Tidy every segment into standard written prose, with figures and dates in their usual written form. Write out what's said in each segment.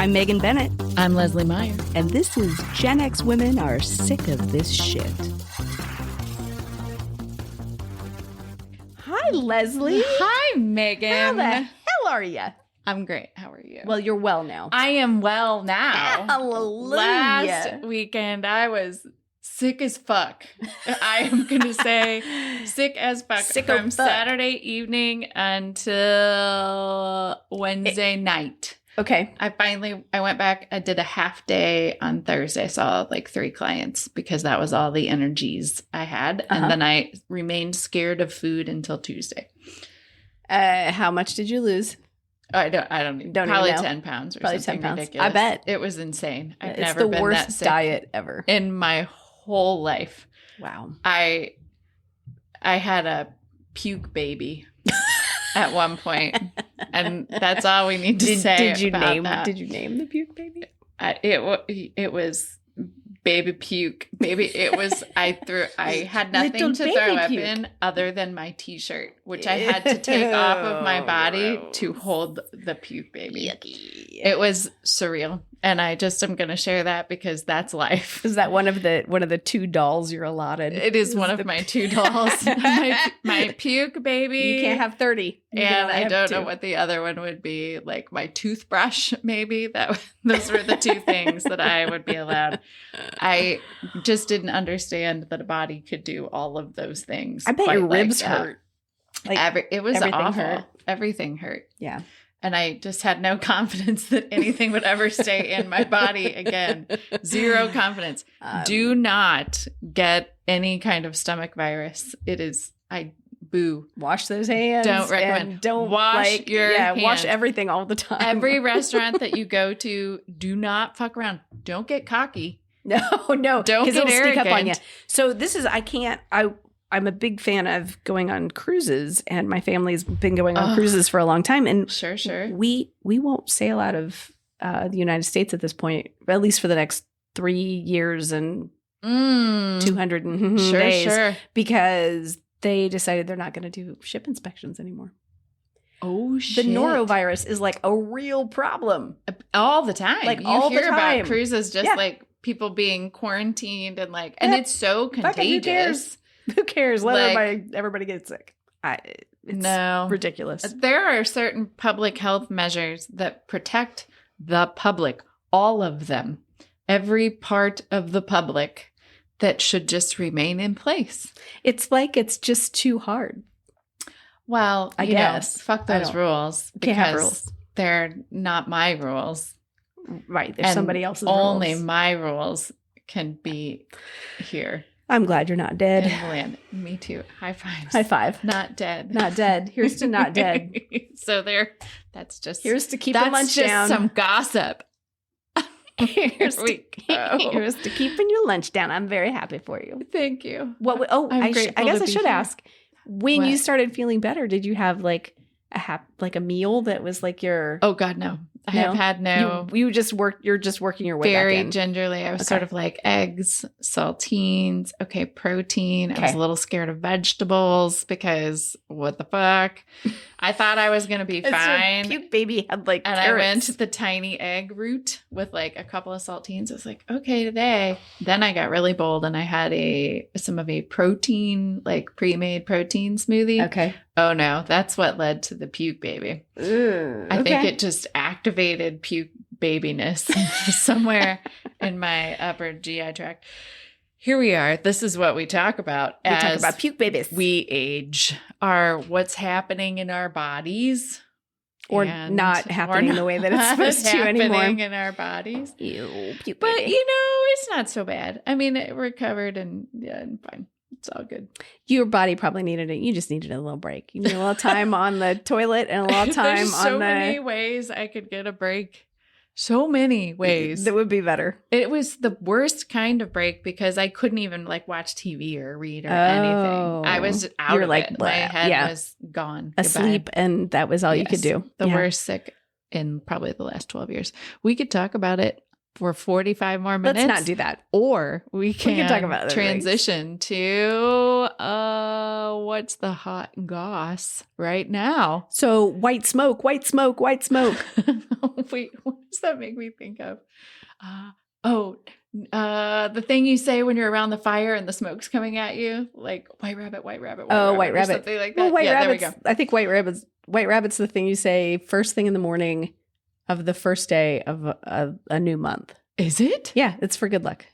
I'm Megan Bennett. I'm Lesley Meyer. And this is Gen X Women Are Sick of This Shit. Hi, Lesley. Hi, Megan. How the hell are you? I'm great. How are you? Well, you're well now. I am well now. Hallelujah. Last weekend, I was sick as fuck. I am going to say sick as fuck from Saturday evening until Wednesday night. Okay. I went back. I did a half day on Thursday. Saw like 3 clients because that was all the energies I had. And then I remained scared of food until Tuesday. How much did you lose? I don't probably even know. 10 pounds or probably something 10 pounds. ridiculous. I bet. It was insane. I've it's never the been worst that sick diet ever. in my whole life. Wow. I had a puke baby at one point, and that's all we need to say. Did you about that. Did you name the puke baby? It was baby puke. Baby, it was. I had nothing Little to baby throw up puke. in other than my t-shirt, which I had to take off of my body to hold the puke baby. Yucky. It was surreal, and I just am going to share that because that's life. Is that one of the 2 dolls you're allotted? It is one of my 2 dolls. my puke baby. You can't have 30. And I don't know what the other one would be. Like my toothbrush, maybe. Those were the 2 things that I would be allowed. I just didn't understand that a body could do all of those things. I bet your ribs hurt. It was everything awful. hurt. Everything hurt. Yeah. And I just had no confidence that anything would ever stay in my body again. 0 confidence. Do not get any kind of stomach virus. Boo. Wash those hands. Don't recommend. And don't wash your hands. Wash everything all the time. Every restaurant that you go to, do not fuck around. Don't get cocky. No. Don't get it'll arrogant. Sneak up on you. So this is, I'm a big fan of going on cruises, and my family's been going on cruises for a long time. And sure. We won't sail out of the United States at this point, at least for the next 3 years and 200 days. Sure. Because they decided they're not going to do ship inspections anymore. Oh, shit. The norovirus is like a real problem. All the time. Like you all hear the time. about cruises just like people being quarantined and and it's so contagious. Who cares? Let everybody get sick. It's ridiculous. There are certain public health measures that protect the public, all of them, every part of the public, that should just remain in place. It's like it's just too hard. Well, I guess. Fuck those rules. Can't have because rules. They're not my rules. Right. There's somebody else's only rules. My rules can be here. I'm glad you're not dead. In the land. Me too. High fives. High five. Not dead. Not dead. Here's to not dead. So that's just. Here's to keeping lunch down. That's just some gossip. Here's to keeping your lunch down. I'm very happy for you. Thank you. I guess I should ask. When you started feeling better, did you have like a meal that was like your? Oh God, no. I have had no. You just worked. You're just working your way very back in. gingerly. I was sort of like eggs, saltines. Okay, protein. I was a little scared of vegetables because what the fuck? I thought I was gonna be fine. Puke baby had like and carrots. I went the tiny egg route with like a couple of saltines. I was like, okay, today. Then I got really bold and I had some of a protein, like pre-made protein smoothie. Okay. Oh no, that's what led to the puke baby. I think it just activated puke babiness somewhere in my upper GI tract. Here we are. This is what we talk about. We talk about puke babies. We age. What's happening in our bodies. Or not happening the way that it's supposed to anymore. Happening in our bodies. Ew, puke but, baby. it's not so bad. I mean, it recovered and fine. It's all good. Your body probably needed it. You just needed a little break. You need a little time on the toilet and a little time There's so many ways I could get a break. So many ways. That would be better. It was the worst kind of break because I couldn't even watch TV or read or anything. I was out of it. My head was gone. Asleep, and that was all you could do. The worst sick in probably the last 12 years. We could talk about it for 45 more minutes. Let's not do that. Or we can talk about other transition to what's the hot goss right now? So white smoke, white smoke, white smoke. Wait, what does that make me think of? The thing you say when you're around the fire and the smoke's coming at you, like white rabbit, white rabbit, white rabbit, white rabbit, something like that. Well, white rabbit's, there we go. I think white rabbit's the thing you say first thing in the morning of the first day of a new month. Is it? Yeah, it's for good luck.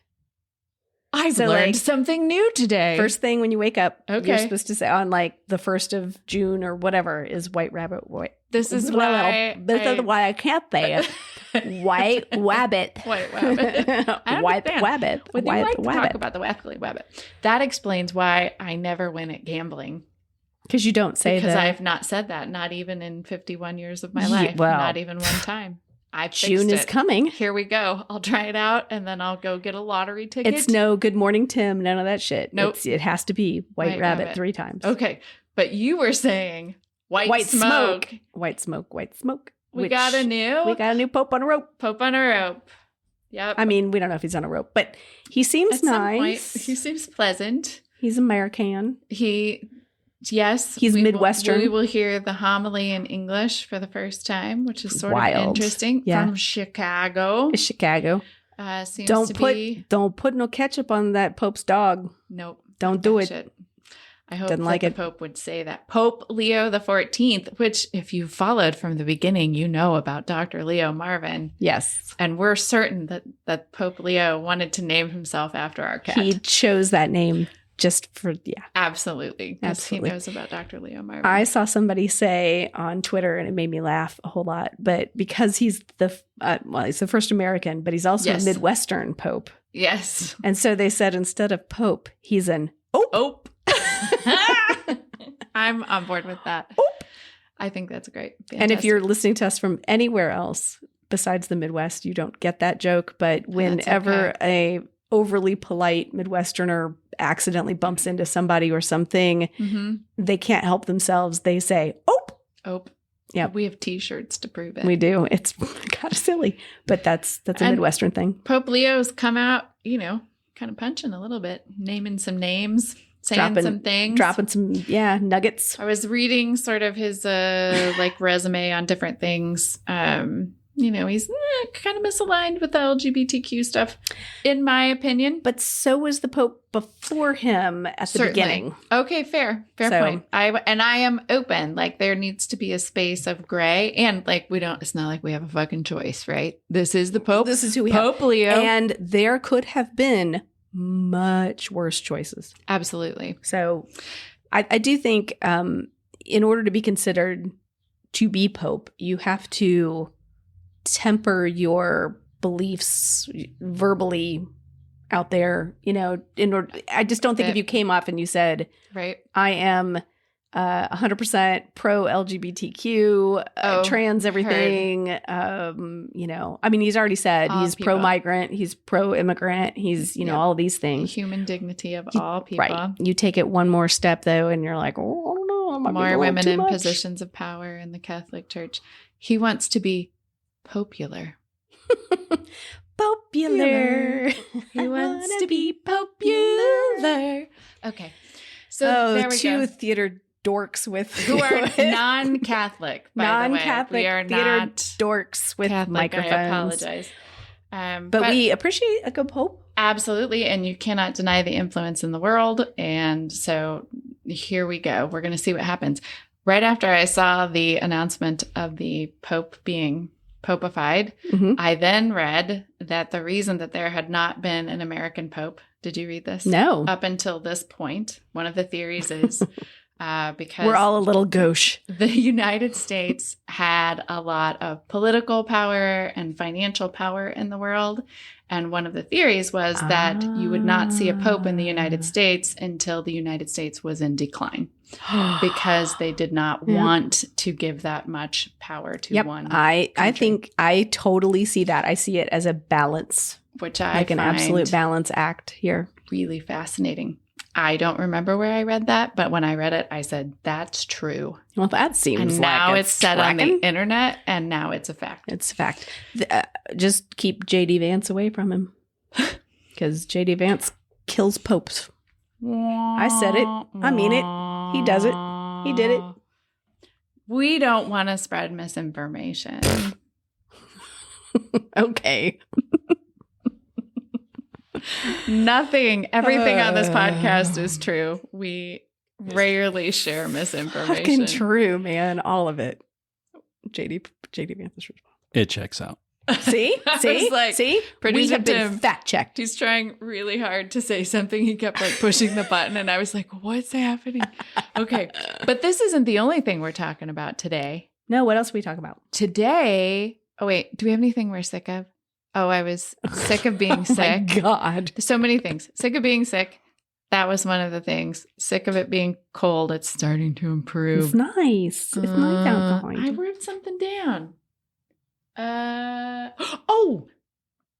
I've learned something new today. First thing when you wake up, Okay. you're supposed to say on like the 1st of June or whatever is white rabbit. This is why I can't say it. White wabbit. White wabbit. White wabbit. Would you like to talk about the wabbly wabbit? That explains why I never win at gambling. Because you don't say that. Because I've not said that, not even in 51 years of my life. Well, not even one time. June is coming. Here we go. I'll try it out and then I'll go get a lottery ticket. It's no good morning, Tim. None of that shit. Nope. It has to be white rabbit 3 times. Okay. But you were saying white smoke. White smoke, white smoke. We got a new Pope on a rope. Pope on a rope. Yep. I mean, we don't know if he's on a rope, but he seems At some point, nice. he seems pleasant. He's American. Yes. He's Midwestern. We will hear the homily in English for the first time, which is sort Wild. of interesting. Yeah. From Chicago. It's Chicago. Seems Don't to put no ketchup on that Pope's dog. Nope. Don't do it. Shit. I hope Didn't that like the it. Pope would say that. Pope Leo XIV, which if you followed from the beginning, you know about Dr. Leo Marvin. Yes. And we're certain that Pope Leo wanted to name himself after our cat. He chose that name just for, yeah. Absolutely. Because Absolutely. he knows about Dr. Leo Marvin. I saw somebody say on Twitter, and it made me laugh a whole lot, but because he's he's the first American, but he's also a Midwestern Pope. Yes. And so they said instead of Pope, he's an Ope. I'm on board with that. Ope. I think that's great. Fantastic. And if you're listening to us from anywhere else besides the Midwest, you don't get that joke. But whenever a overly polite Midwesterner accidentally bumps into somebody or something, they can't help themselves. They say, Ope. Ope. Yeah. We have T-shirts to prove it. We do. It's kind of silly, but that's a Midwestern thing. Pope Leo's come out, kind of punching a little bit, naming some names. Saying some things. Dropping some, nuggets. I was reading sort of his resume on different things. He's kind of misaligned with the LGBTQ stuff, in my opinion. But so was the Pope before him at the beginning. Okay, fair point. I am open. Like, there needs to be a space of gray. And it's not like we have a fucking choice, right? This is the Pope. This is who we Pope have. Leo. And there could have been much worse choices. Absolutely. So I do think in order to be considered to be Pope, you have to temper your beliefs verbally out there, I just don't think if you came off and you said, right, I am 100% pro LGBTQ, trans everything. He's already said he's pro migrant, he's pro immigrant, he's all of these things. Human dignity of all people. Right. You take it one more step though, and you're like, oh, I don't know, more women in positions of power in the Catholic Church. He wants to be popular. Popular. He wants to be popular. Okay. So there we go. 2 theater dorks who are non-Catholic. Non-Catholic we are theater not dorks with Catholic, microphones. I apologize. But we appreciate a good Pope. Absolutely, and you cannot deny the influence in the world. And so here we go. We're going to see what happens. Right after I saw the announcement of the Pope being popified, I then read that the reason that there had not been an American Pope, did you read this? No. Up until this point, one of the theories is because we're all a little gauche. The United States had a lot of political power and financial power in the world. And one of the theories was that you would not see a pope in the United States until the United States was in decline because they did not want to give that much power to one country. I think I totally see that. I see it as a balance, which I like find an absolute balance act here. Really fascinating. I don't remember where I read that, but when I read it, I said, that's true. Well, that seems and like now it's said on tracking. the internet, and now it's a fact. It's a fact. Just keep J.D. Vance away from him, because J.D. Vance kills popes. I said it. I mean it. He does it. He did it. We don't want to spread misinformation. Okay. Everything on this podcast is true. We rarely share misinformation. Fucking true, man. All of it. JD Vance's response. It checks out. See? See? We have been fact checked. He's trying really hard to say something. He kept like pushing the button, and I was like, what's happening? Okay. But this isn't the only thing we're talking about today. No, what else are we talking about? Today, oh wait, do we have anything we're sick of? Oh, I was sick of being sick. Oh my God. There's so many things. Sick of being sick. That was one of the things. Sick of it being cold. It's starting to improve. It's nice. It's nice outside. I wrote something down.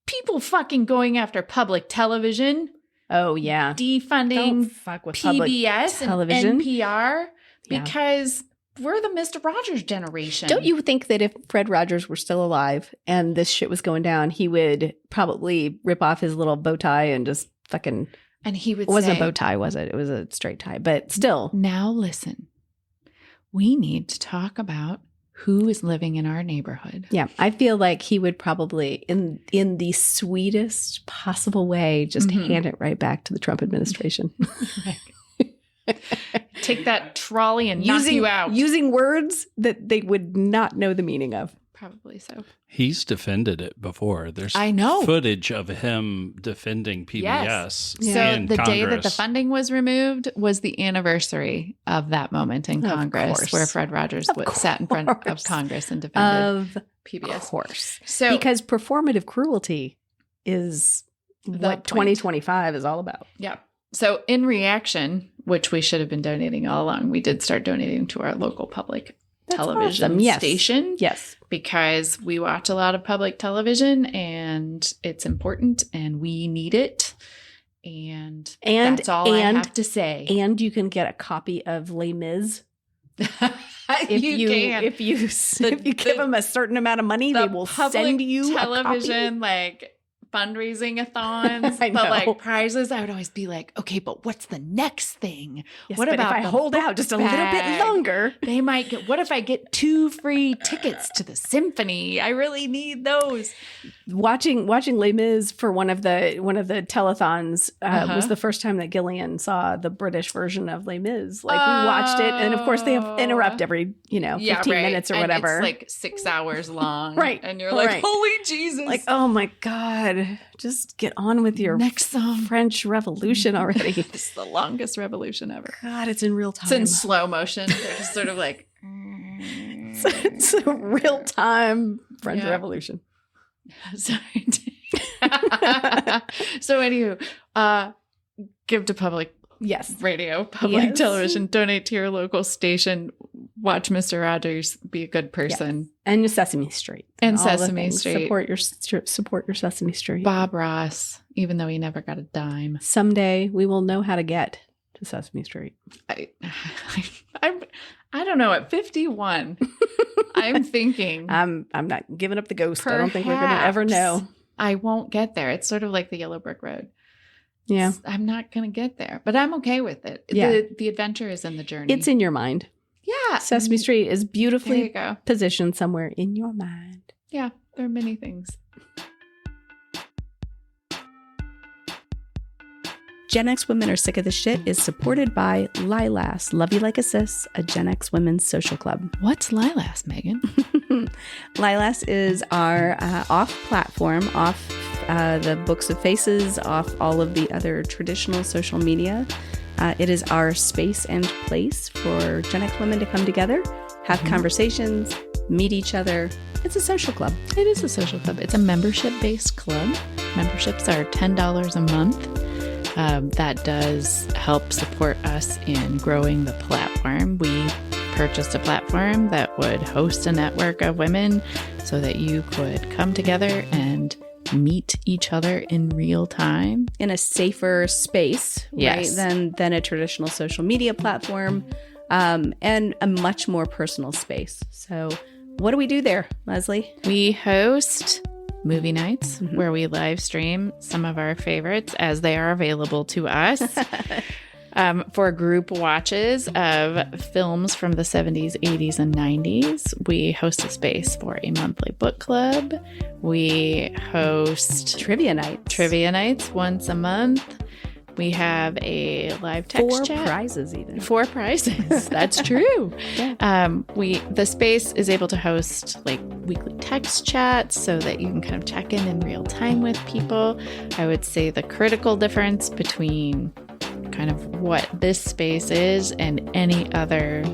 People fucking going after public television. Oh, yeah. Defunding Don't fuck with public PBS television. and NPR Yeah. because we're the Mr. Rogers generation. Don't you think that if Fred Rogers were still alive and this shit was going down, he would probably rip off his little bow tie and just fucking... And he would It wasn't say, a bow tie, was it? It was a straight tie. But still. now listen, we need to talk about who is living in our neighborhood. Yeah. I feel like he would probably, in the sweetest possible way, just hand it right back to the Trump administration. Take that trolley and knock you out. Using words that they would not know the meaning of. Probably so. He's defended it before. There's I know. footage of him defending PBS. Yes. in So the Congress. day that the funding was removed was the anniversary of that moment in Of Congress course. where Fred Rogers sat in front of Congress and Of defended PBS. course. So Because performative cruelty is what point. 2025 is all about. yeah. So in reaction, which we should have been donating all along, we did start donating to our local public That's television awesome. Yes. station. Yes. Because we watch a lot of public television and it's important and we need it. And that's all I have to say. And you can get a copy of Les Mis. If you give them a certain amount of money, they will send you television like fundraising-a-thons, I but know. like prizes. I would always be like, okay, but what's the next thing? Yes, what but about if I the hold book out just a bag? little bit longer? They might get, what if I get 2 free tickets to the symphony? I really need those. Watching Les Mis for one of the telethons was the first time that Gillian saw the British version of Les Mis. Like we watched it, and of course they interrupt every 15 minutes or and whatever. It's like 6 hours long, Right. And you're like, Right. holy Jesus! Like, oh my God, just get on with your next song, French Revolution already. This is the longest revolution ever. God, it's in real time. It's in slow motion. They're just sort of like. It's a real time French Revolution. Sorry. So anywho, give to public radio, public television, donate to your local station, watch Mr. Rogers, be a good person. Yes. And Sesame Street. And all the Sesame things. Street. Support your Sesame Street. Bob Ross, even though he never got a dime. Someday we will know how to get to Sesame Street. I don't know, at 51, I'm thinking. I'm not giving up the ghost. I don't think we're going to ever know. I won't get there. It's sort of like the Yellow Brick Road. Yeah. I'm not going to get there, but I'm okay with it. Yeah. The adventure is in the journey. It's in your mind. Yeah. Sesame Street is beautifully there you go. positioned somewhere in your mind. Yeah, there are many things. Gen X Women Are Sick of the Shit is supported by Lilas, Love You Like a Sis, a Gen X women's social club. What's Lilas, Megan? Lilas is our off-platform, off the Books of Faces, off all of the other traditional social media. It is our space and place for Gen X women to come together, have conversations, meet each other. It's a social club. It is a social club. It's a membership-based club. Memberships are $10 a month. That does help support us in growing the platform. We purchased a platform that would host a network of women so that you could come together and meet each other in real time. In a safer space, Yes. right, than a traditional social media platform, and a much more personal space. So what do we do there, Lesley? We host movie nights where we live stream some of our favorites as they are available to us. For group watches of films from the 70s, 80s, and 90s. We host a space for a monthly book club. We host Trivia nights once a month. We have a live text chat. 4 prizes even. 4 prizes. That's true. Yeah. The space is able to host like weekly text chats so that you can kind of check in real time with people. I would say the critical difference between kind of what this space is and any other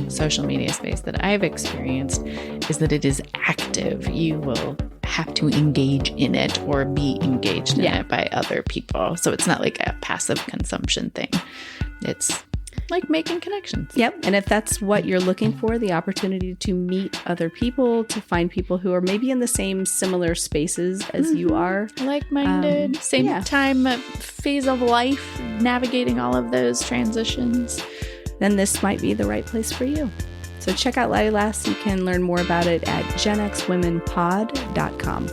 social media space that I've experienced is that it is active. You will have to engage in it or be engaged in it by other people. So it's not like a passive consumption thing. It's like making connections. Yep. And if that's what you're looking for, the opportunity to meet other people, to find people who are maybe in the same similar spaces as you are. Like-minded, same time phase of life, navigating all of those transitions. Then this might be the right place for you. So check out Lilas. You can learn more about it at genxwomenpod.com.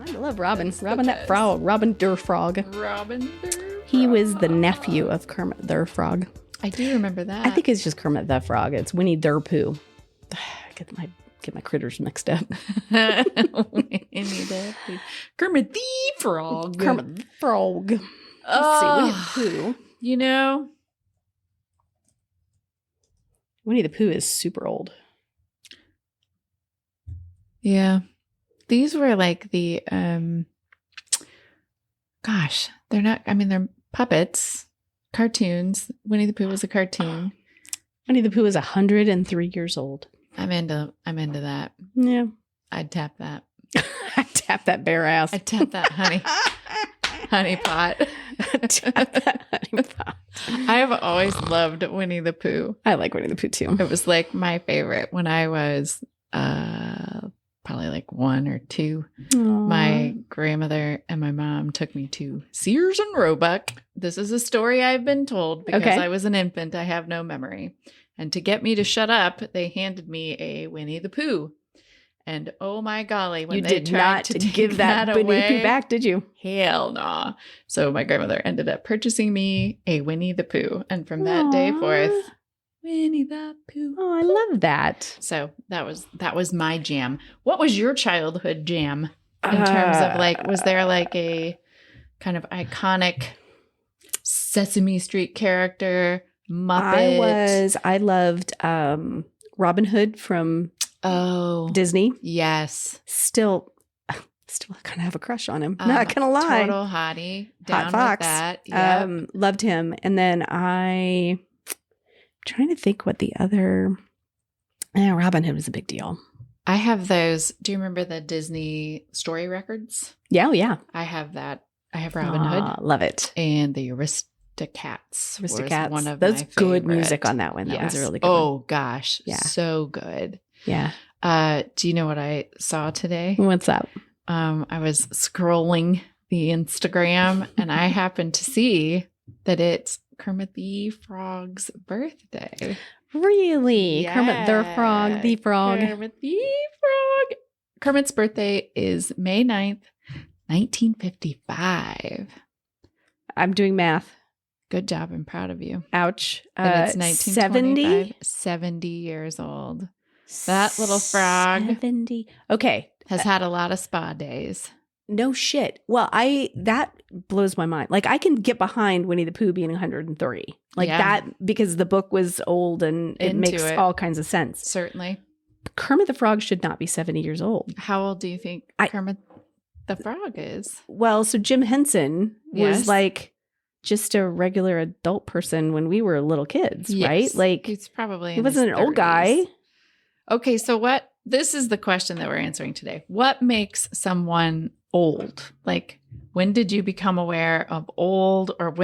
I love Robin. Robin that frog. Robin der Frog. Robin der Frog. He was the nephew of Kermit the Frog. I do remember that. I think it's just Kermit the Frog. It's Winnie der Pooh. Get my critters mixed up. Kermit the Frog. Kermit the Frog. Let's see. Winnie the Pooh. You know, Winnie the Pooh is super old. Yeah. These were like the, they're not, I mean, they're puppets, cartoons. Winnie the Pooh was a cartoon. Winnie the Pooh is 103 years old. I'm into that. Yeah. I'd tap that. I'd tap that bare ass. I'd tap that honey pot. Tap that honey pot. I have always loved Winnie the Pooh. I like Winnie the Pooh too. It was like my favorite when I was, probably like 1 or 2. Aww. My grandmother and my mom took me to Sears and Roebuck. This is a story I've been told because I was an infant. I have no memory. And to get me to shut up, they handed me a Winnie the Pooh. And oh my golly, when they tried to give that Winnie the Pooh back, did you? Hell no. So my grandmother ended up purchasing me a Winnie the Pooh. And from that day forth, Winnie the Pooh. Oh, I love that. So that was my jam. What was your childhood jam in terms of like, was there like a kind of iconic Sesame Street character, Muppet? I loved Robin Hood from Disney. Yes. Still kind of have a crush on him. Not gonna lie. Total hottie. Down Hot Fox. with that. Yep. Loved him. And then I'm trying to think what the other. Robin Hood was a big deal. I have those. Do you remember the Disney story records? Yeah, oh, yeah. I have that. I have Robin Hood. Love it. And the Aristocats. Aristocats. One of That's my good favorite. music on that one. That was a really good one. Oh gosh. Yeah. So good. Yeah. Do you know what I saw today? What's up? I was scrolling the Instagram and I happened to see that it's Kermit the Frog's birthday. Really? Yeah. Kermit the Frog, the frog. Kermit the Frog. Kermit's birthday is May 9th, 1955. I'm doing math. Good job. I'm proud of you. Ouch. And it's 1925. 70? 70 years old. That little frog 70. Okay. has had a lot of spa days. No shit. Well, that blows my mind. Like, I can get behind Winnie the Pooh being 103. Like that, because the book was old and it makes all kinds of sense. Certainly. Kermit the Frog should not be 70 years old. How old do you think Kermit the Frog is? Well, so Jim Henson was like just a regular adult person when we were little kids, right? Like, he's probably he wasn't an old guy. Okay, so this is the question that we're answering today. What makes someone old? Like, when did you become aware of old, or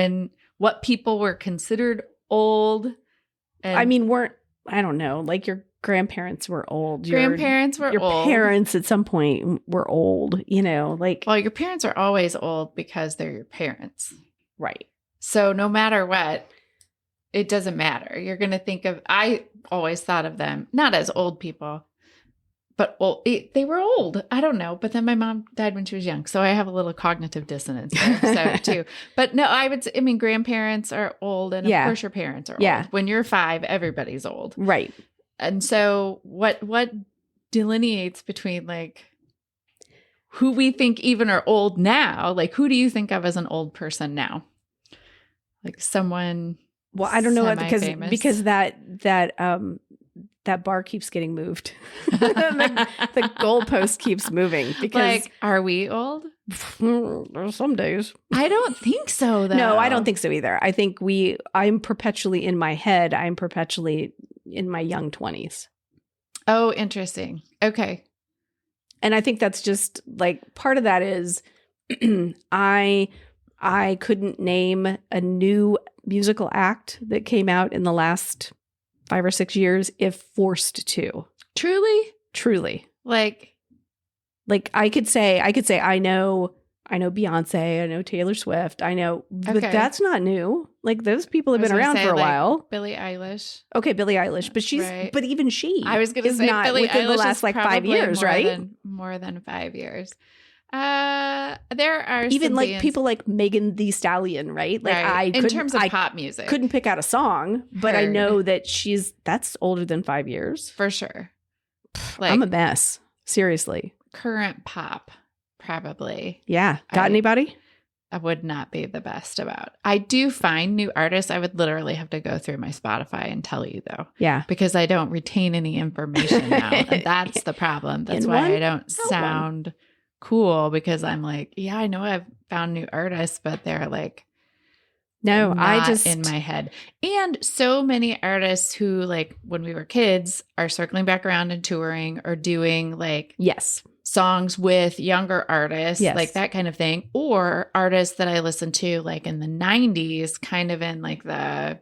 what people were considered old. And I mean, I don't know, like your grandparents were old. Grandparents were your old. Your parents at some point were old, you know, like. Well, your parents are always old because they're your parents. Right. So no matter what, it doesn't matter. You're going to think of, I always thought of them, not as old people, but they were old. I don't know. But then my mom died when she was young. So I have a little cognitive dissonance there. So too. But no, I mean, grandparents are old. And of course your parents are old. When you're 5, everybody's old. Right. And so what delineates between like who we think even are old now? Like, who do you think of as an old person now? Like someone. Well, I don't know because that bar keeps getting moved. the goalpost keeps moving. Because like, are we old? Some days. I don't think so, though. No, I don't think so either. I think I'm perpetually in my head. I'm perpetually in my young 20s. Oh, interesting. Okay. And I think that's just like part of that is I couldn't name a new musical act that came out in the last 5 or 6 years if forced to. Truly. Like I could say I know Beyonce, I know Taylor Swift, I know, but that's not new. Like those people have been around for a while. Billie Eilish. Okay, Billie Eilish, but but even she, I was going to say not Billie within Eilish the last like 5 years, right? More than 5 years. There are even like bands, people like Megan Thee Stallion, right? Like right. In terms of pop music, couldn't pick out a song, but I know that that's older than 5 years for sure. Like, I'm a mess, seriously. Current pop, probably. Yeah, got anybody? I would not be the best about. I do find new artists. I would literally have to go through my Spotify and tell you though. Yeah, because I don't retain any information now, and that's the problem. That's why I don't sound cool, because I'm like, yeah, I know I've found new artists, but they're like, no, not in my head. And so many artists who, like, when we were kids are circling back around and touring or doing like songs with younger artists, like that kind of thing, or artists that I listened to like in the 90s, kind of in like the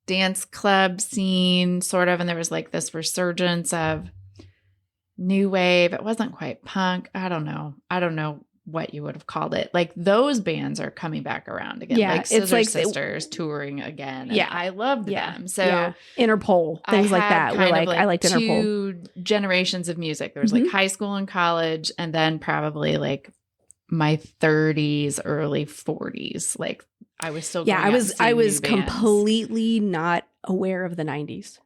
dance club scene sort of, and there was like this resurgence of new wave. It wasn't quite punk. I don't know what you would have called it. Like those bands are coming back around again. Yeah, like Scissor Sisters touring again. And I loved them. So Interpol, things like that. Were like I liked Interpol. 2 generations of music. There was like high school and college, and then probably like my 30s, early 40s. Like I was still going I was completely not aware of the 90s.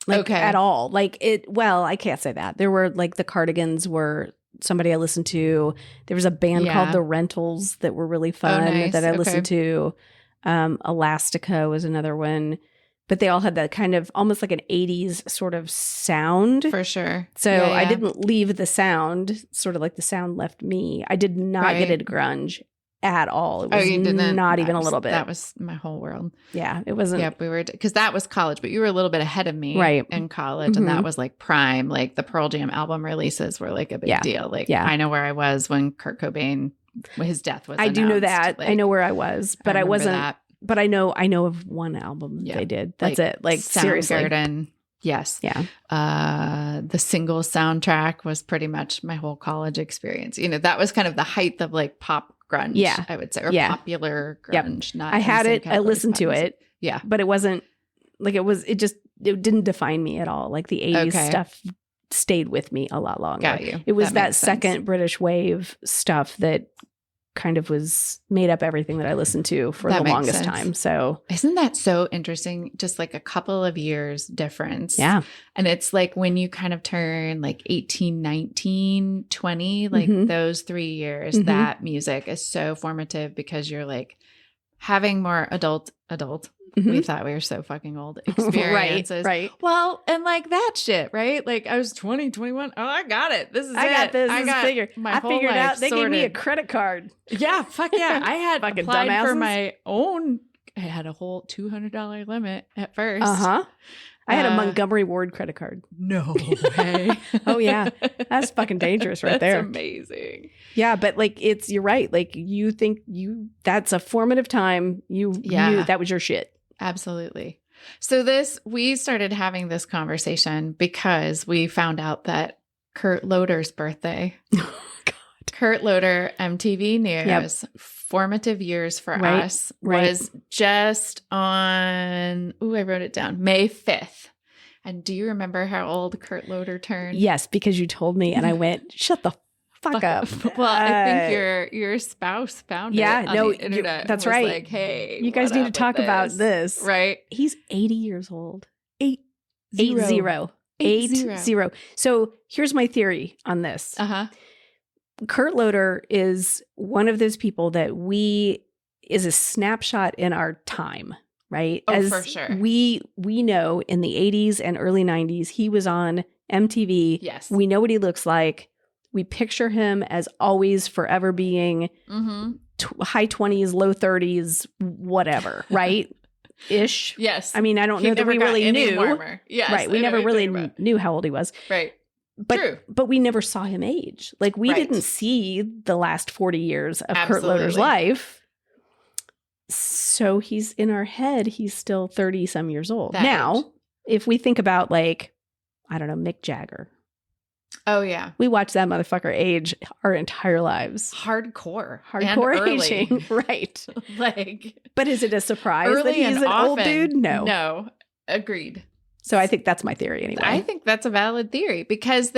Like at all. Like I can't say that. There were like the Cardigans were somebody I listened to. There was a band called The Rentals that were really fun that I listened to. Elastica was another one. But they all had that kind of almost like an 80s sort of sound. For sure. So I didn't leave the sound, sort of like the sound left me. I did not get into grunge at all. It was not even a little bit. That was my whole world. Yeah, it wasn't. Yep, we were, because that was college, but you were a little bit ahead of me in college, and that was like prime. Like the Pearl Jam album releases were like a big deal. Like I know where I was when Kurt Cobain, his death was announced. I do know that. Like, I know where I was, but I wasn't. That. But I know of one album that they did. That's like, it. Like seriously. Soundgarden. Yes. Yeah. The single soundtrack was pretty much my whole college experience. You know, that was kind of the height of like pop grunge, I would say, or popular grunge. Not I had it. I listened to it. Yeah. But it wasn't like it didn't define me at all. Like the 80s stuff stayed with me a lot longer. Got you. It was that second British wave stuff that kind of was made up everything that I listened to for the longest time. So isn't that so interesting? Just like a couple of years difference. Yeah. And it's like when you kind of turn like 18, 19, 20, like those 3 years, that music is so formative because you're like having more adult. We thought we were so fucking old experiences. Right. Well, and like that shit, right? Like I was 20, 21. Oh, I got it. This is I got this. I figured life out. They gave me a credit card. Yeah. Fuck yeah. I had fucking applied dumbasses. for my own. I had a whole $200 limit at first. I had a Montgomery Ward credit card. No way. Oh yeah. That's fucking dangerous right there. That's amazing. Yeah, but like you're right. Like you think that's a formative time. You knew that was your shit. Absolutely. So we started having this conversation because we found out that Kurt Loder's birthday. Kurt Loder, MTV News, formative years for us, was just on, I wrote it down, May 5th. And do you remember how old Kurt Loder turned? Yes, because you told me and I went, shut the fuck up. Well, I think your spouse found it on the internet. That's and was right. like, hey, you guys need to talk about this. Right. He's 80 years old. 80. So here's my theory on this. Kurt Loder is one of those people that is a snapshot in our time, right? Oh, for sure. We know in the 80s and early 90s, he was on MTV. Yes. We know what he looks like. We picture him as always forever being high 20s, low 30s, whatever, right? Ish. Yes. I mean, I don't know that we really knew. Warmer. Yes. Right. We never really knew how old he was. Right. True. But we never saw him age. Like we didn't see the last 40 years of Kurt Loder's life. So he's in our head. He's still 30 some years old. If we think about like, I don't know, Mick Jagger. Oh, yeah. We watched that motherfucker age our entire lives. Hardcore aging. Right. Like, but is it a surprise that he's an old dude? No. Agreed. So I think that's my theory anyway. I think that's a valid theory because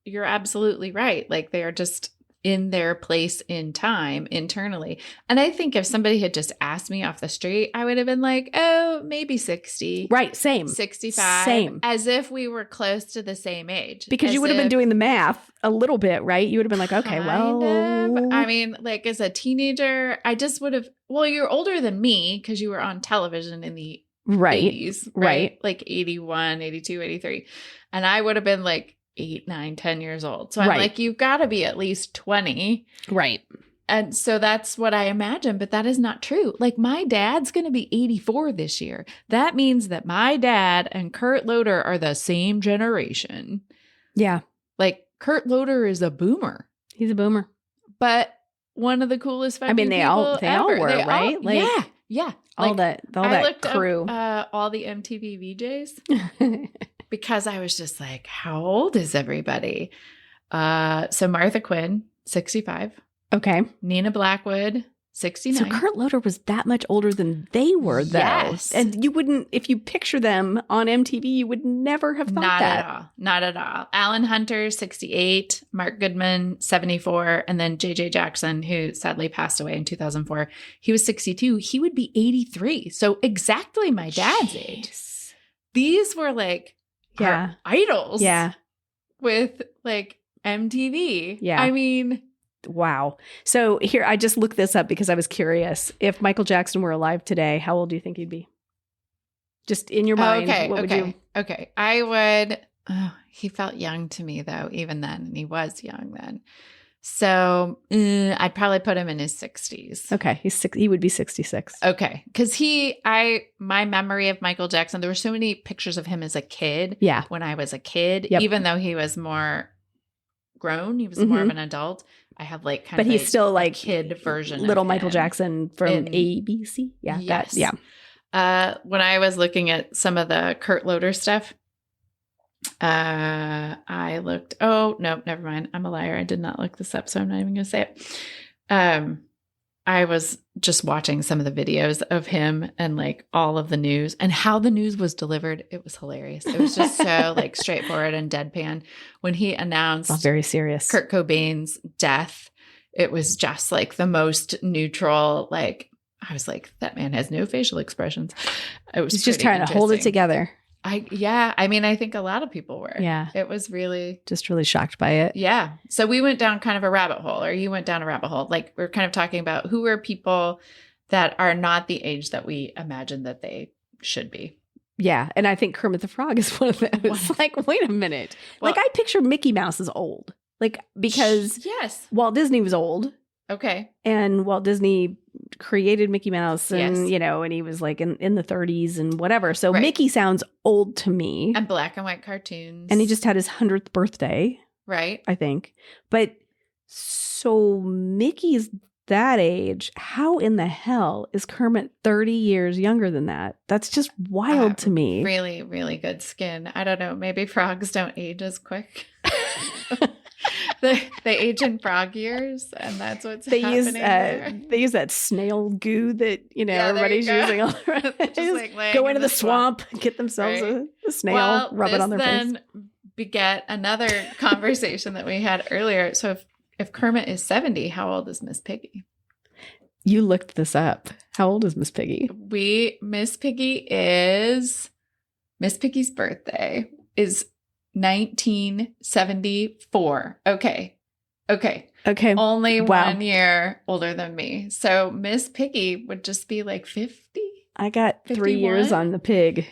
you're absolutely right. Like they are just in their place in time internally. And I think if somebody had just asked me off the street, I would have been like, oh, maybe 60. Right. Same. 65. Same. As if we were close to the same age. Because you would have been doing the math a little bit, right? You would have been like, okay, well. I mean, like as a teenager, I just would have, well, you're older than me because you were on television in the 80s, right? Like 81, 82, 83. And I would have been like 8, 9, 10 years old. So I'm like, you've got to be at least 20. Right. And so that's what I imagine, but that is not true. Like my dad's going to be 84 this year. That means that my dad and Kurt Loder are the same generation. Yeah. Like Kurt Loder is a boomer. He's a boomer. But one of the coolest fucking they all were, right? Yeah. All that crew. Up, all the MTV VJs. Because I was just like, how old is everybody? So Martha Quinn, 65. Okay. Nina Blackwood, 69. So Kurt Loder was that much older than they were, though. Yes. And you wouldn't, if you picture them on MTV, you would never have thought that. Not at all. Alan Hunter, 68. Mark Goodman, 74. And then JJ Jackson, who sadly passed away in 2004. He was 62. He would be 83. So exactly my dad's age. These were like our idols. Yeah. With like MTV. Yeah. I mean... Wow. So here, I just looked this up because I was curious. If Michael Jackson were alive today, how old do you think he'd be? Just in your mind, what would you? Okay. I would, he felt young to me though, even then, and he was young then. So I'd probably put him in his 60s. Okay. He would be 66. Okay. Because my memory of Michael Jackson, there were so many pictures of him as a kid. Yeah. When I was a kid, even though he was more grown, he was more of an adult. I have like kind of he's still like kid version little of Michael Jackson from ABC. Yeah. Yes. When I was looking at some of the Kurt Loder stuff, I looked, oh, no, never mind. I'm a liar. I did not look this up, so I'm not even going to say it. I was just watching some of the videos of him and like all of the news and how the news was delivered. It was hilarious. It was just so like straightforward and deadpan. When he announced very serious Kurt Cobain's death, it was just like the most neutral, like I was like, that man has no facial expressions. It was just trying to hold it together. I mean, I think a lot of people were. Yeah. It was really shocked by it. Yeah. So we went down kind of a rabbit hole, or you went down a rabbit hole. Like we're kind of talking about who are people that are not the age that we imagine that they should be. Yeah. And I think Kermit the Frog is one of those. Like, wait a minute. Well, like I picture Mickey Mouse as old. Like, because Walt Disney was old. Okay. And Walt Disney created Mickey Mouse and, and he was like in the 30s and whatever. So Mickey sounds old to me. And black and white cartoons. And he just had his 100th birthday. Right. I think. But so Mickey's that age, how in the hell is Kermit 30 years younger than that? That's just wild to me. Really, really good skin. I don't know. Maybe frogs don't age as quick. They age in frog years, and that's what's happening there. They use that snail goo that everybody's using. All right. Just go into the swamp and get themselves a snail, rub it on their face. Then beget another conversation that we had earlier. So if Kermit is 70, how old is Miss Piggy? You looked this up. How old is Miss Piggy? Miss Piggy's birthday is 1974. Okay. Only 1 year older than me. So Miss Piggy would just be like 50. I got 3 51? years on the pig.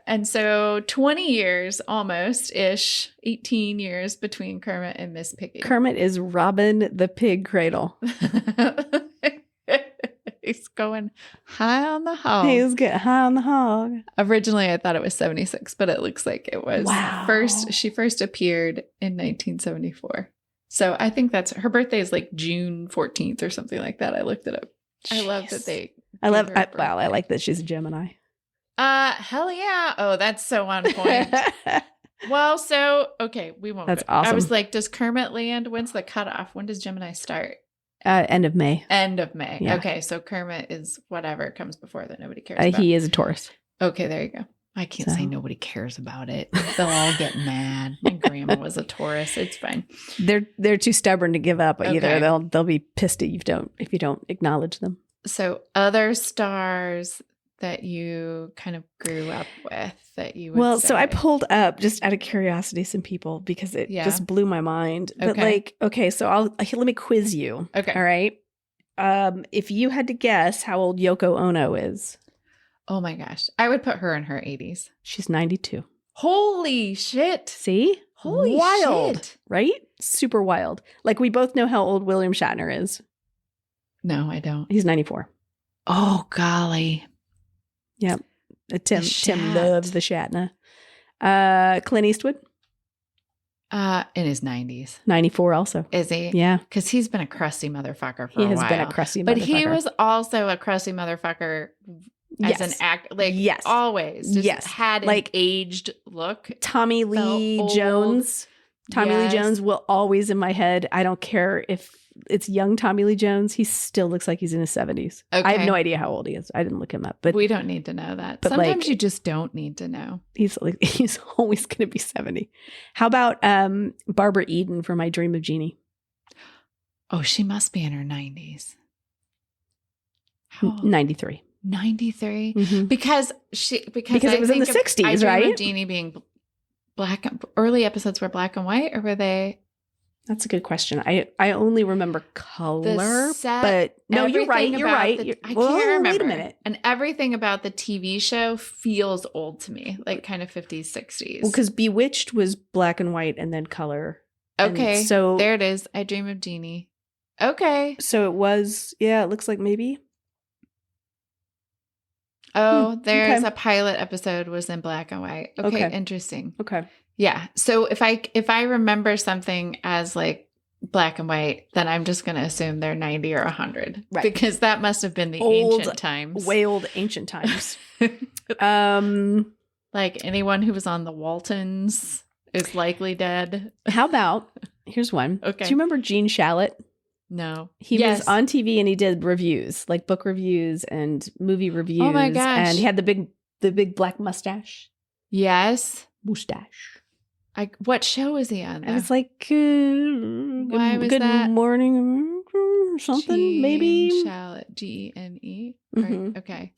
And so 20 years almost-ish, 18 years between Kermit and Miss Piggy. Kermit is robbing the pig cradle. He's going high on the hog. He's getting high on the hog. Originally, I thought it was 76, but it looks like it was she first appeared in 1974. So I think her birthday is like June 14th or something like that. I looked it up. Jeez. I love that I like that she's a Gemini. Hell yeah. Oh, that's so on point. Well, so, okay, we won't. That's awesome. I was like, does Kermit land? When's the cutoff? When does Gemini start? End of May. End of May. Yeah. Okay, so Kermit is whatever comes before that nobody cares about. He is a Taurus. Okay, there you go. I can't say nobody cares about it. They'll all get mad. My grandma was a Taurus. It's fine. They're too stubborn to give up either. They'll be pissed if you don't acknowledge them. So other stars that you kind of grew up with that you would say. So I pulled up just out of curiosity some people because it just blew my mind. But so let me quiz you. Okay. All right. If you had to guess how old Yoko Ono is. Oh my gosh. I would put her in her 80s. She's 92. Holy shit. See? Holy wild, shit. Right? Super wild. Like we both know how old William Shatner is. No, I don't. He's 94. Oh, golly. Yep. Tim loves the Shatner. Clint Eastwood? In his 90s. 94 also. Is he? Yeah. Because he's been a crusty motherfucker for a while. He has been a crusty motherfucker. But he was also a crusty motherfucker as an act. Like, always. Just had an aged look. Tommy Lee Jones. Tommy Lee Jones will always in my head. I don't care if it's young Tommy Lee Jones. He still looks like he's in his 70s. Okay. I have no idea how old he is. I didn't look him up. But we don't need to know that. But sometimes you just don't need to know. He's always going to be 70. How about Barbara Eden for My Dream of Jeannie? Oh, she must be in her 90s. How old? 93. 93? Mm-hmm. Because it was in the 60s, right? Dream of Jeannie being early episodes were black and white, or were they? That's a good question. I only remember color, but no, you're right. I can't remember. Wait a minute. And everything about the TV show feels old to me, like kind of 50s, 60s. Well, because Bewitched was black and white and then color. Okay, and so there it is. I Dream of Jeannie. Okay. So it was, it looks like maybe. Oh, there's a pilot episode was in black and white. Okay, interesting. Okay. Yeah. So if I remember something as like black and white, then I'm just going to assume they're 90 or 100. Right. Because that must have been the ancient times. Way old ancient times. Like anyone who was on the Waltons is likely dead. How about, here's one. Okay. Do you remember Gene Shalit? No. He was on TV and he did reviews, like book reviews and movie reviews. Oh my gosh. And he had the big black mustache. Yes. Mustache. What show was he on? I was like, good morning or something, Gene maybe. Shalit, Gene. Mm-hmm. Okay.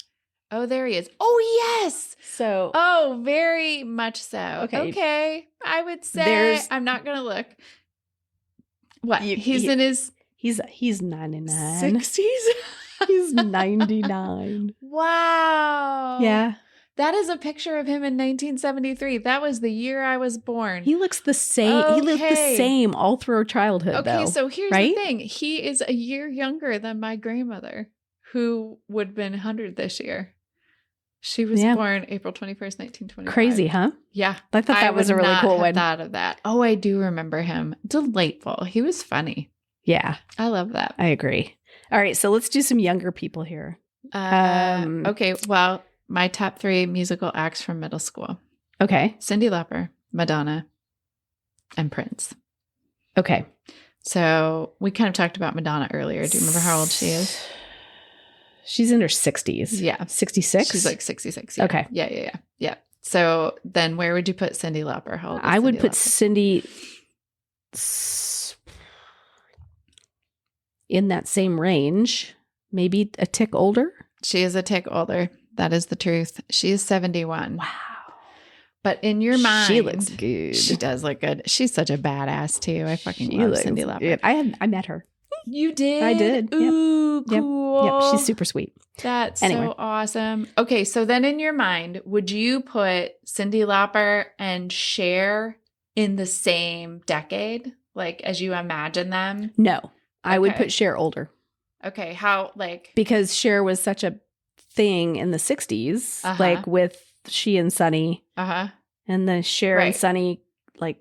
Oh, there he is. Oh, yes. So. Oh, very much so. Okay. I would say I'm not going to look. What? He's in his. He's 99. 60s? He's 99. Wow. Yeah. That is a picture of him in 1973. That was the year I was born. He looks the same. Okay. He looked the same all through our childhood, though. So here's the thing. He is a year younger than my grandmother, who would have been 100 this year. She was born April 21st, 1925. Crazy, huh? Yeah. I thought that was a really cool one. I thought of that. Oh, I do remember him. Delightful. He was funny. Yeah. I love that. I agree. All right, so let's do some younger people here. Okay, well, my top 3 musical acts from middle school. Okay. Cyndi Lauper, Madonna, and Prince. Okay. So we kind of talked about Madonna earlier. Do you remember how old she is? She's in her 60s. Yeah. 66? She's like 66. Yeah. Okay. Yeah. So then where would you put Cyndi Lauper? How old is I would Cyndi put Lauper? Cyndi in that same range, maybe a tick older. She is a tick older. That is the truth. She is 71. Wow. But in your mind, she looks good. She does look good. She's such a badass too. I fucking love Cyndi Lauper. Good. I met her. You did? I did. Ooh, yep. cool. Yep. She's super sweet. That's so awesome. Okay, so then in your mind, would you put Cyndi Lauper and Cher in the same decade, like as you imagine them? No, I would put Cher older. Okay, how like because Cher was such a thing in the 60s, like with she and Sonny, and the Cher and Sonny like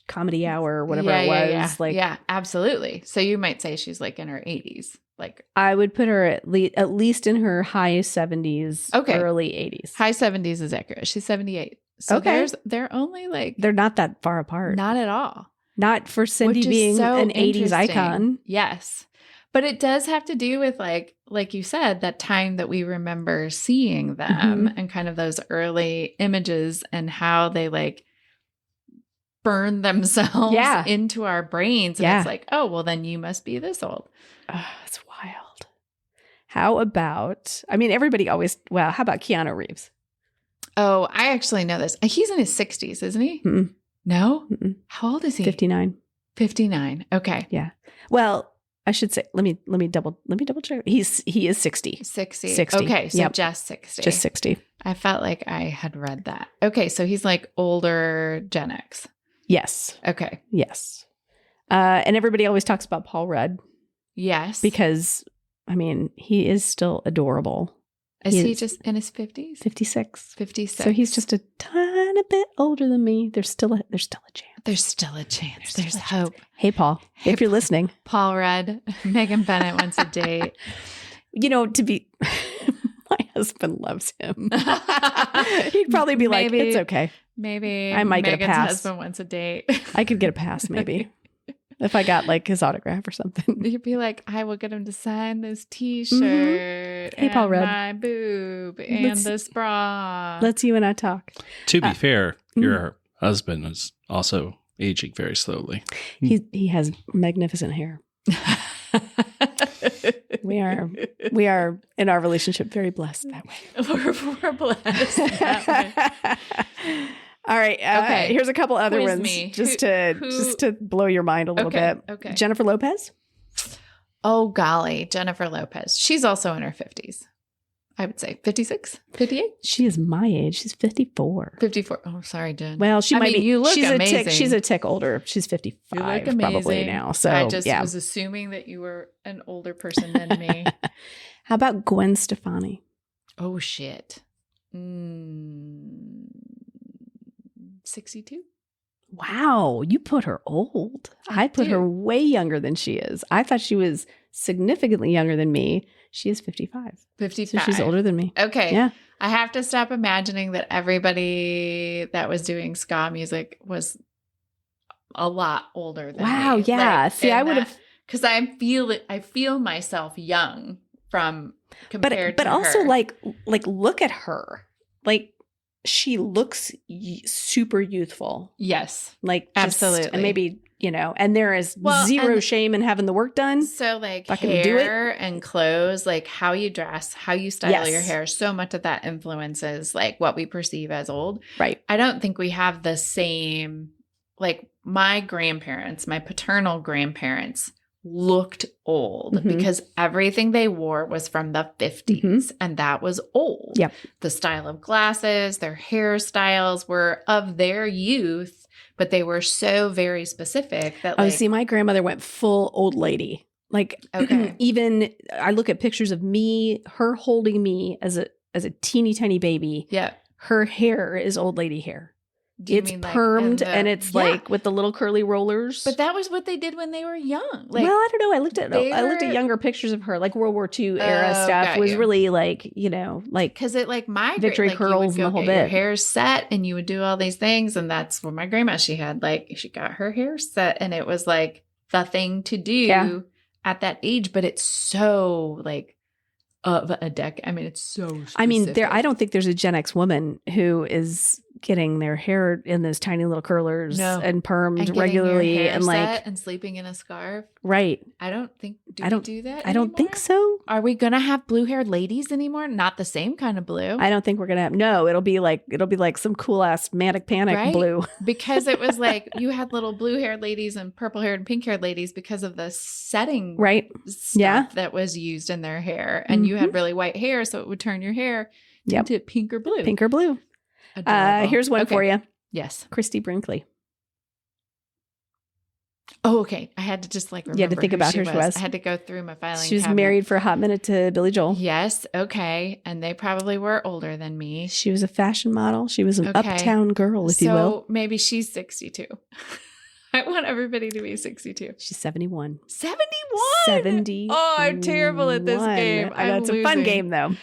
comedy hour or whatever it was. Yeah, absolutely. So you might say she's like in her 80s. Like I would put her at least in her high 70s, early 80s. High 70s is accurate. She's 78. So they're only like they're not that far apart. Not at all. Not for Cyndi being an 80s icon. Yes. But it does have to do with like you said, that time that we remember seeing them and kind of those early images and how they like burn themselves into our brains. And it's like, oh, well, then you must be this old. That's wild. How about, I mean, everybody always, how about Keanu Reeves? Oh, I actually know this. He's in his 60s, isn't he? Mm-mm. No? Mm-mm. How old is he? 59. 59. Okay. Yeah. Well, I should say, let me double check. He is 60. 60. Okay. So just 60. Just 60. I felt like I had read that. Okay. So he's like older Gen X. Yes. Okay. Yes. And everybody always talks about Paul Rudd. Yes. Because, I mean, he is still adorable. Is he just in his 50s? 56. 56. So he's just a tiny bit older than me. There's still a chance. There's still a chance. There's hope. Hey, Paul, if you're listening. Paul Rudd, Megan Bennett wants a date. You know, my husband loves him. He'd probably be like, it's okay. Maybe I might Megan's get a pass. husband wants a date. I could get a pass, maybe. If I got like his autograph or something. You'd be like, I will get him to sign this t-shirt. Hey, Paul Rudd. My boob and this bra. Let's you and I talk. To be fair, your husband is also aging very slowly. He has magnificent hair. We are in our relationship very blessed that way. We're blessed that way. All right. Okay. Here's a couple other Quiz ones me. just to blow your mind a little bit. Okay. Jennifer Lopez. Oh, golly. Jennifer Lopez. She's also in her 50s. I would say 56, 58. She is my age. She's 54. 54. Oh, sorry, Jen. Well, she might be. You look she's amazing. She's a tick older. She's 55 you look amazing. Probably now. So I just was assuming that you were an older person than me. How about Gwen Stefani? Oh, shit. 62? Wow, you put her old. I put her way younger than she is. I thought she was significantly younger than me. She is 55. 55. So she's older than me. Okay. Yeah. I have to stop imagining that everybody that was doing ska music was a lot older than wow, me. yeah. Like, see, I would have, because I feel myself young from compared but to also her. like look at her. Like she looks super youthful. Yes. Like just, absolutely. And maybe, and there is zero shame in having the work done. So like fucking hair do it. and clothes, like how you dress, how you style your hair, so much of that influences like what we perceive as old. Right. I don't think we have the same, like my grandparents, my paternal grandparents looked old because everything they wore was from the 50s and that was old. Yep. The style of glasses, their hairstyles were of their youth, but they were so very specific that like, see, my grandmother went full old lady. Like even I look at pictures of me, her holding me as a teeny tiny baby. Yeah. Her hair is old lady hair. Do you It's mean, like, permed in and it's like with the little curly rollers. But that was what they did when they were young. Like, well, I don't know. I looked were- at younger pictures of her, like World War II era stuff. got Was you. really like, you know, like because it like migrated. Victory Like, you curls would go and the whole get your bit. hair set and you would do all these things. And that's what my grandma, she had like, she got her hair set and it was like the thing to do at that age. But it's so like of a decade. I mean, it's so specific. I mean, I don't think there's a Gen X woman who is getting their hair in those tiny little curlers and permed and regularly your hair and like set and sleeping in a scarf. right. I don't think I don't do that. I don't think anymore? so. Are we gonna have blue-haired ladies anymore? Not the same kind of blue. I don't think we're gonna have. No, it'll be like some cool ass manic panic Right? blue. Because it was like you had little blue-haired ladies and purple-haired and pink-haired ladies because of the setting Right. stuff that was used in their hair, and you had really white hair, so it would turn your hair into pink or blue. Pink or blue. Adorable. Here's one for you. Yes. Christy Brinkley. Oh, okay. I had to just like remember You had to think about who she was. I had to go through my filing. She was cabinet. married for a hot minute to Billy Joel. Yes. Okay. And they probably were older than me. She was a fashion model. She was an uptown girl, if you will. So maybe she's 62. I want everybody to be 62. She's 71. 71? 70. Oh, I'm terrible at this game. I know, it's a fun game, though.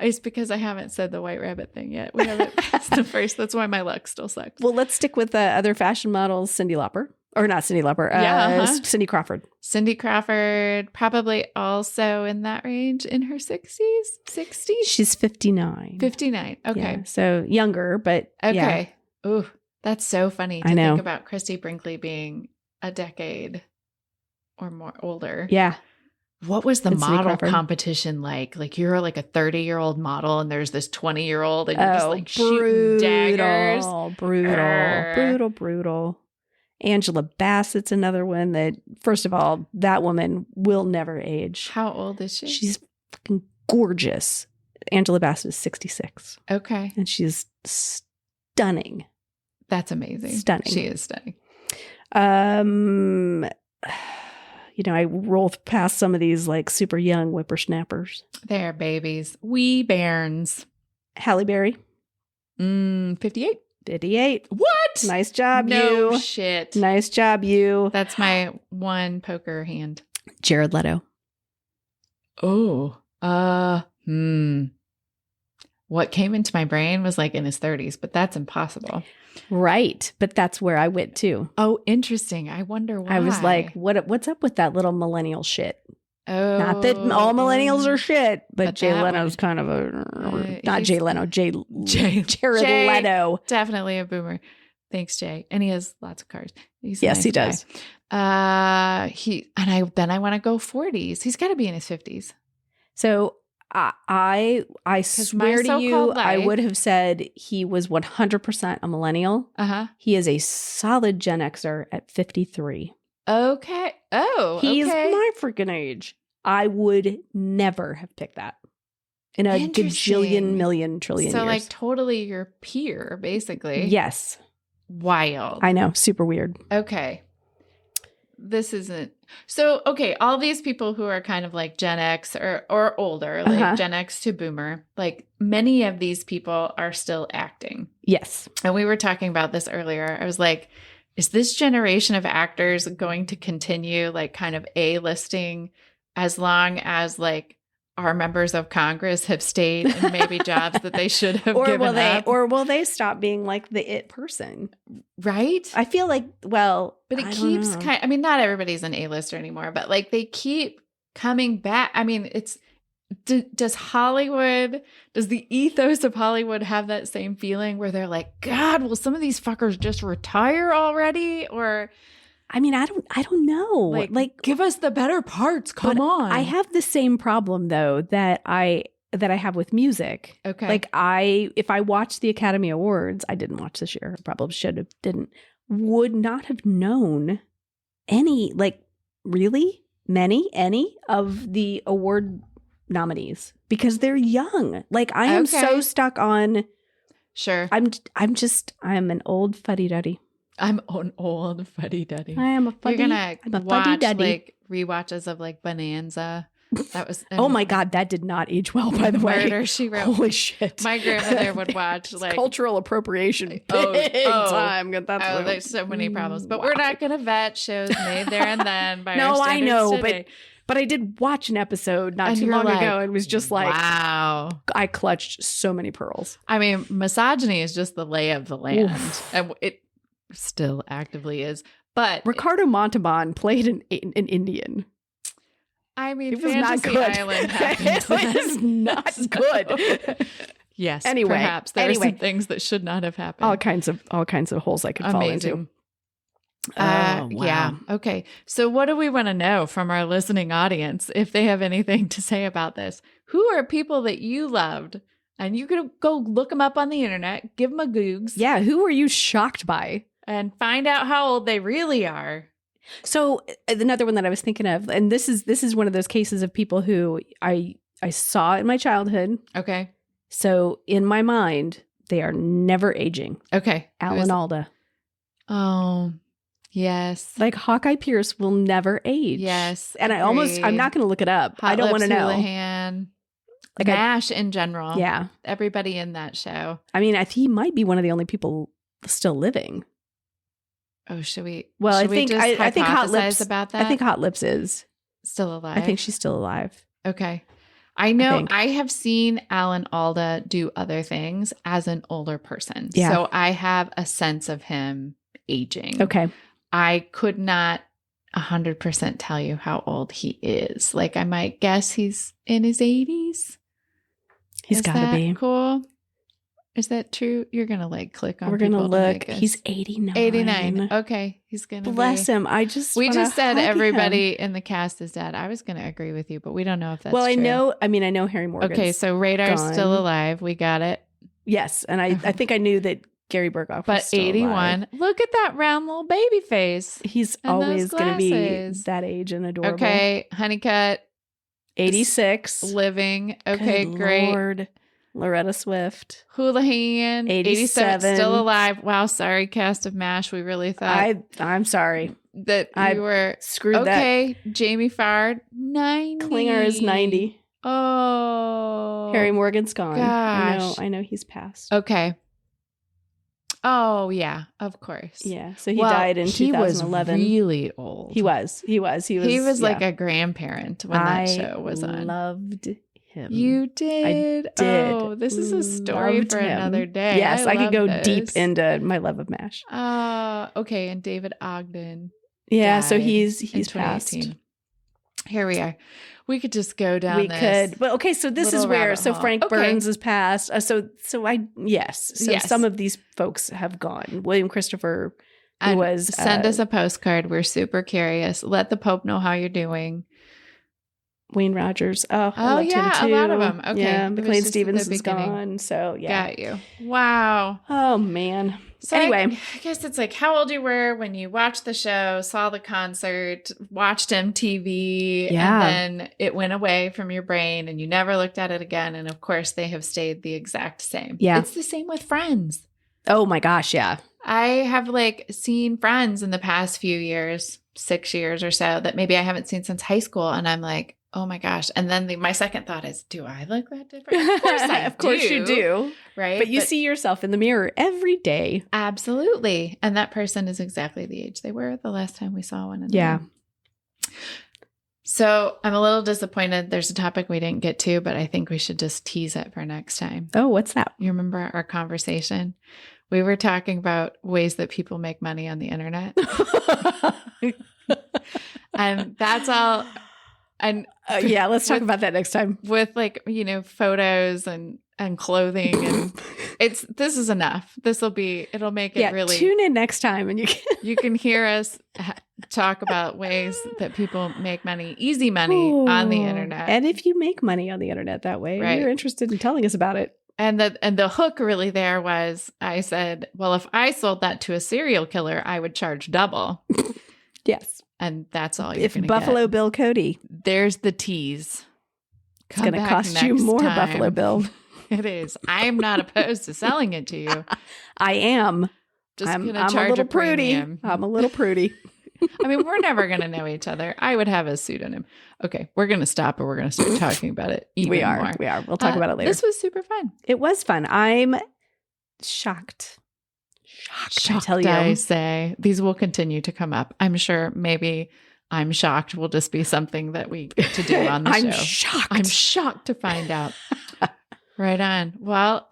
It's because I haven't said the white rabbit thing yet. We haven't passed the first. That's why my luck still sucks. Well, let's stick with other fashion models. Cyndi Lauper. Or not Cyndi Lauper. Cindy Crawford. Cindy Crawford, probably also in that range, in her 60s? 60s? She's 59. 59. Okay. Yeah, so younger, but okay. Ooh, that's so funny to I know. think about Christy Brinkley being a decade or more older. Yeah. What was the And Cindy model Crawford. competition like? Like you're like a 30-year-old model and there's this 20-year-old and you're just like brutal, shooting daggers. Brutal. Angela Bassett's another one that, first of all, that woman will never age. How old is she? She's fucking gorgeous. Angela Bassett is 66. Okay. And she's stunning. That's amazing. Stunning. She is stunning. You know, I roll past some of these like super young whippersnappers. They're babies. Wee bairns. Halle Berry. 58. 58. What? Nice job, No you. shit. Nice job, you. That's my one poker hand. Jared Leto. Oh. What came into my brain was like in his 30s, but that's impossible. Right. But that's where I went too. Oh, interesting. I wonder why. I was like, what's up with that little millennial shit? Oh. Not that all millennials are shit, but Jay that Leno's one- kind of not Jay Leno, Jared Jay. Leto. Definitely a boomer. Thanks, Jay. And he has lots of cars. He's a Yes, nice he guy. does. Then I want to go 40s. He's got to be in his 50s. So I swear to you, so-called I life- would have said he was 100% a millennial. Uh-huh. He is a solid Gen Xer at 53. Okay. Oh, He's okay. my freaking age. I would never have picked that in a Interesting. gajillion, million, trillion So years. like totally your peer, basically. Yes. Wild. I know. Super weird. Okay. This isn't so okay. All these people who are kind of like Gen X or older, like Gen X to boomer, like many of these people are still acting. Yes. And we were talking about this earlier. I was like, is this generation of actors going to continue like kind of A-listing as long as like our members of Congress have stayed in maybe jobs that they should have given up? Or will they stop being like the it person? Right? I feel like, well, But it I keeps don't know. I mean, not everybody's an A-lister anymore, but like they keep coming back. I mean, does Hollywood, does the ethos of Hollywood have that same feeling where they're like, God, will some of these fuckers just retire already? Or I mean, I don't know. like give us the better parts. Come but on. I have the same problem though that I have with music. Okay. Like if I watched the Academy Awards, I didn't watch this year. I probably should have, would not have known any of the award nominees because they're young. Like I am so Okay. stuck on. Sure. I'm an old fuddy-duddy. I'm an old fuddy-duddy. I am a fuddy. You're gonna I'm a watch fuddy-duddy. like rewatches of like Bonanza That was Oh my God, that did not age well, by the way. Murder, She Wrote. Holy shit. My grandmother would watch It's like cultural appropriation. Big time. That's there's so many problems. But we're not going to vet shows made there and then by No, our I know, standards today. but I did watch an episode not And too you're long like, ago. It was just like, wow. I clutched so many pearls. I mean, misogyny is just the lay of the land. And it still actively is. But Ricardo Montalban played an Indian. I mean, It was not Fantasy good. Island happens. It was not good. Yes. Anyway, perhaps there are some things that should not have happened. All kinds of holes I could fall into. Wow. Yeah. Okay. So what do we want to know from our listening audience if they have anything to say about this? Who are people that you loved? And you could go look them up on the internet, give them a googs. Yeah. Who were you shocked by? And find out how old they really are. So another one that I was thinking of, and this is one of those cases of people who I saw in my childhood. Okay. So in my mind, they are never aging. Okay. Alan Alda. Oh, yes. Like Hawkeye Pierce will never age. Yes. And I'm not going to look it up. Hot I don't want to Lips know. Houlihan. Like MASH in general. Yeah. Everybody in that show. I mean, he might be one of the only people still living. Oh, should we? Well, should we just I think Hot Lips about that. I think Hot Lips is still alive. I think she's still alive. Okay. I know I have seen Alan Alda do other things as an older person. Yeah. So I have a sense of him aging. Okay. I could not 100% tell you how old he is. Like I might guess he's in his 80s. He's got to be. Cool. Is that true? You're going to like click on We're going to people look. make us- He's 89. 89. Okay. He's going to Bless him. We wanna just said hug everybody him. in the cast is dead. I was going to agree with you, but we don't know if that's Well, true. I know Harry Morgan's Okay, so Radar's gone. still alive. We got it. Yes, and I think I knew that Gary Berghoff was But still 81. alive. Look at that round little baby face. He's And always those going to be glasses. that age and adorable. Okay, Honeycutt 86. living. Okay, Good great. Lord. Loretta Swift. Houlihan 87. still alive. Wow, sorry, cast of MASH. We really thought I'm sorry. that I you were Screwed that. okay. Jamie Farr 90. Klinger is 90. Oh, Harry Morgan's gone. gosh. I know he's passed. Okay. Oh yeah, of course. Yeah, so he died in 2011. He was really old. He was He was like yeah. a grandparent when that show was on. Loved him. You did. I did. Oh, this is a story Loved for him. another day. Yes, I could love go this. deep into my love of MASH. Okay, and David Ogden. Yeah, so died he's in passed. 2018. Here we are. We could just go down. We this. could, but okay. So this little is where. rabbit So hole. Frank Okay. Burns is passed. So yes. So Yes. some of these folks have gone. William Christopher, who And was send us a postcard. We're super curious. Let the Pope know how you're doing. Wayne Rogers. Oh, I Oh, loved yeah, him a too. lot of 'em. Okay. Yeah, It was McLean just at Stevens the is beginning. gone. So yeah. Got you. Wow. Oh man. So Anyway. I guess it's like how old you were when you watched the show, saw the concert, watched MTV, Yeah. and then it went away from your brain and you never looked at it again. And of course, they have stayed the exact same. Yeah. It's the same with Friends. Oh my gosh. Yeah. I have like seen Friends in the past few years, 6 years or so, that maybe I haven't seen since high school. And I'm like, oh my gosh. And then my second thought is, do I look that different? Of course I Of course you do. Right. But you see yourself in the mirror every day. Absolutely. And that person is exactly the age they were the last time we saw one another. Yeah. So I'm a little disappointed. There's a topic we didn't get to, but I think we should just tease it for next time. Oh, what's that? You remember our conversation? We were talking about ways that people make money on the internet. And that's all. And Yeah, let's talk about that next time. with like, photos and clothing and this is enough. It'll make it Yeah, really tune in next time and you can you can hear us talk about ways that people make money, easy money on the internet. And if you make money on the internet that way, Right. you're interested in telling us about it. And the hook really there was I said, well, if I sold that to a serial killer, I would charge double. Yes. And that's all you're If going to Buffalo get. Bill Cody, There's the tease. it's going to cost you more, Buffalo Bill. It is. I am not opposed to selling it to you. I am. Just I'm going to a charge little a prudy. premium. I'm a little prudy. I mean, we're never going to know each other. I would have a pseudonym. Okay, we're going to stop or we're going to start talking about it even more. We are. We'll talk about it later. This was super fun. It was fun. I'm shocked. Shocked, I tell you. I say. These will continue to come up. I'm sure maybe I'm shocked will just be something that we get to do on the I'm show. I'm shocked to find out. Right on. Well,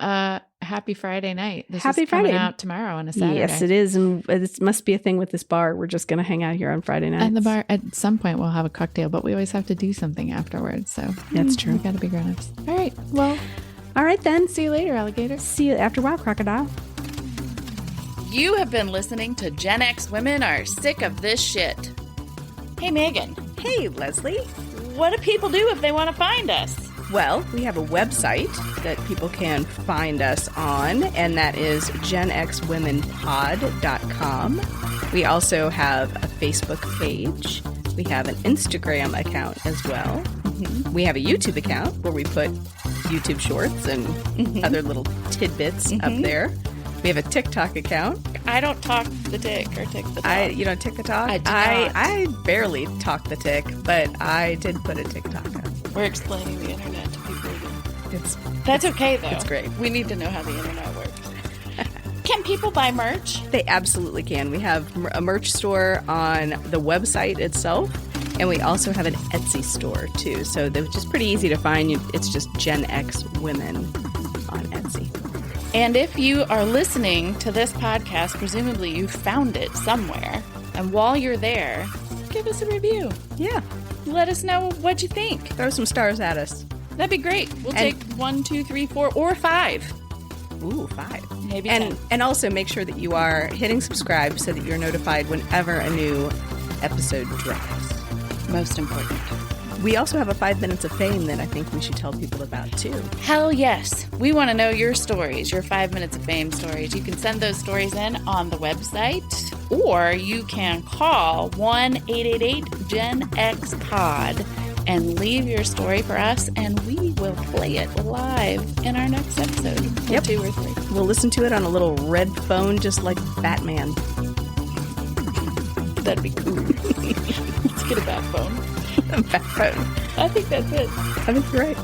happy Friday night. This Happy is coming Friday. out tomorrow on a Saturday. Yes, it is. And it must be a thing with this bar. We're just going to hang out here on Friday nights. And the bar, at some point, we'll have a cocktail, but we always have to do something afterwards. So that's true. We got to be grown-ups. All right. Well, all right then. See you later, alligator. See you after a while, crocodile. You have been listening to Gen X Women Are Sick of This Shit. Hey, Megan. Hey, Lesley. What do people do if they want to find us? Well, we have a website that people can find us on, and that is genxwomenpod.com. We also have a Facebook page. We have an Instagram account as well. Mm-hmm. We have a YouTube account where we put YouTube shorts and other little tidbits up there. We have a TikTok account. I don't talk the tick or tick the talk. You don't tick the talk? I do not. I barely talk the tick, but I did put a TikTok up. We're explaining the internet to people. That's okay, though. It's great. We need to know how the internet works. Can people buy merch? They absolutely can. We have a merch store on the website itself, and we also have an Etsy store, too. So they're just pretty easy to find. It's just Gen X Women on Etsy. And if you are listening to this podcast, presumably you found it somewhere. And while you're there, give us a review. Yeah. Let us know what you think. Throw some stars at us. That'd be great. We'll take 1, 2, 3, 4, or 5. Ooh, 5. Maybe 10. And also make sure that you are hitting subscribe so that you're notified whenever a new episode drops. Most important. We also have a 5 minutes of fame that I think we should tell people about, too. Hell yes. We want to know your stories, your 5 minutes of fame stories. You can send those stories in on the website, or you can call 1-888-GEN-X-POD and leave your story for us, and we will play it live in our next episode. Yep. 2 or 3. We'll listen to it on a little red phone, just like Batman. That'd be cool. Let's get a bat phone. A bat phone. I think that's it. I think you're right.